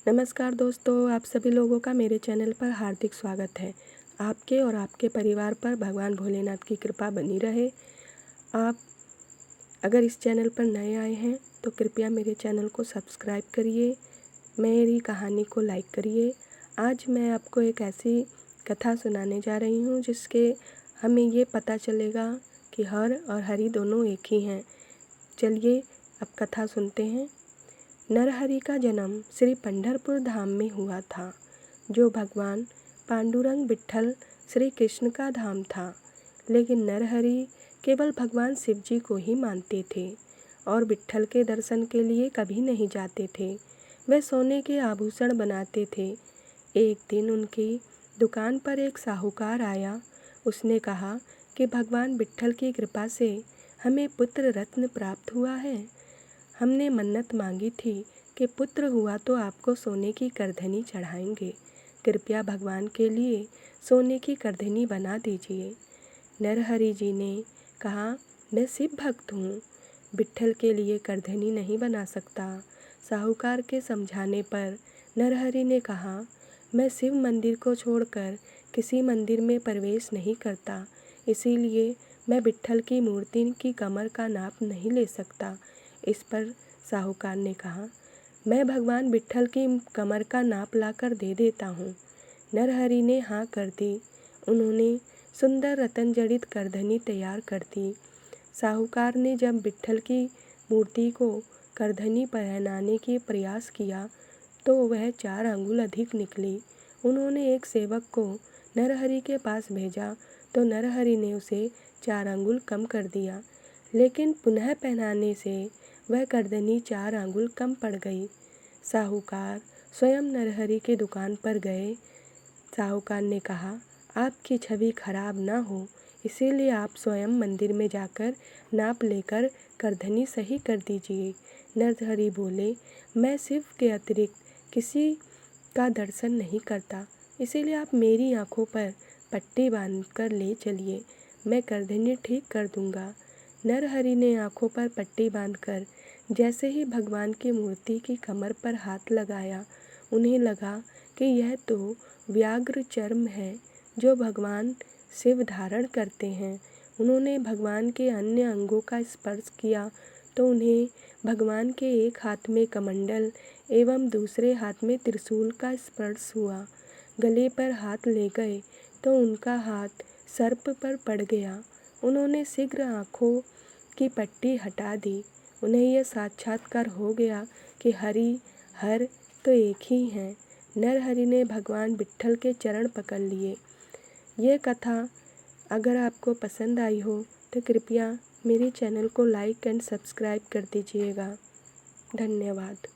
नमस्कार दोस्तों, आप सभी लोगों का मेरे चैनल पर हार्दिक स्वागत है। आपके और आपके परिवार पर भगवान भोलेनाथ की कृपा बनी रहे। आप अगर इस चैनल पर नए आए हैं तो कृपया मेरे चैनल को सब्सक्राइब करिए, मेरी कहानी को लाइक करिए। आज मैं आपको एक ऐसी कथा सुनाने जा रही हूँ जिसके हमें ये पता चलेगा कि हर और हरि दोनों एक ही हैं। चलिए अब कथा सुनते हैं। नरहरि का जन्म श्री पंढरपुर धाम में हुआ था, जो भगवान पांडुरंग विट्ठल श्री कृष्ण का धाम था। लेकिन नरहरि केवल भगवान शिव जी को ही मानते थे और विट्ठल के दर्शन के लिए कभी नहीं जाते थे। वे सोने के आभूषण बनाते थे। एक दिन उनकी दुकान पर एक साहूकार आया। उसने कहा कि भगवान विट्ठल की कृपा से हमें पुत्र रत्न प्राप्त हुआ है। हमने मन्नत मांगी थी कि पुत्र हुआ तो आपको सोने की करधनी चढ़ाएंगे। कृपया भगवान के लिए सोने की करधनी बना दीजिए। नरहरि जी ने कहा, मैं शिव भक्त हूँ, विट्ठल के लिए करधनी नहीं बना सकता। साहूकार के समझाने पर नरहरि ने कहा, मैं शिव मंदिर को छोड़कर किसी मंदिर में प्रवेश नहीं करता, इसीलिए मैं विट्ठल की मूर्ति की कमर का नाप नहीं ले सकता। इस पर साहूकार ने कहा, मैं भगवान विट्ठल की कमर का नाप लाकर दे देता हूँ। नरहरि ने हाँ कर दी। उन्होंने सुंदर रतन जड़ित करधनी तैयार कर दी। साहूकार ने जब विट्ठल की मूर्ति को करधनी पहनाने की प्रयास किया तो वह 4 अंगुल अधिक निकली। उन्होंने एक सेवक को नरहरि के पास भेजा तो नरहरि ने उसे 4 अंगुल कम कर दिया, लेकिन पुनः पहनाने से वह करधनी 4 अंगुल कम पड़ गई। साहूकार स्वयं नरहरि के दुकान पर गए। साहूकार ने कहा, आपकी छवि खराब ना हो, इसीलिए आप स्वयं मंदिर में जाकर नाप लेकर करधनी सही कर दीजिए। नरहरि बोले, मैं शिव के अतिरिक्त किसी का दर्शन नहीं करता, इसीलिए आप मेरी आंखों पर पट्टी बांधकर ले चलिए, मैं करधनी ठीक कर दूंगा। नरहरि ने आंखों पर पट्टी बांधकर जैसे ही भगवान की मूर्ति की कमर पर हाथ लगाया, उन्हें लगा कि यह तो व्याघ्र चर्म है जो भगवान शिव धारण करते हैं। उन्होंने भगवान के अन्य अंगों का स्पर्श किया तो उन्हें भगवान के एक हाथ में कमंडल एवं दूसरे हाथ में त्रिशूल का स्पर्श हुआ। गले पर हाथ ले गए तो उनका हाथ सर्प पर पड़ गया। उन्होंने शीघ्र आँखों की पट्टी हटा दी। उन्हें यह साक्षात्कार हो गया कि हरि हर तो एक ही हैं। नरहरि ने भगवान विट्ठल के चरण पकड़ लिए। ये कथा अगर आपको पसंद आई हो तो कृपया मेरे चैनल को लाइक एंड सब्सक्राइब कर दीजिएगा। धन्यवाद।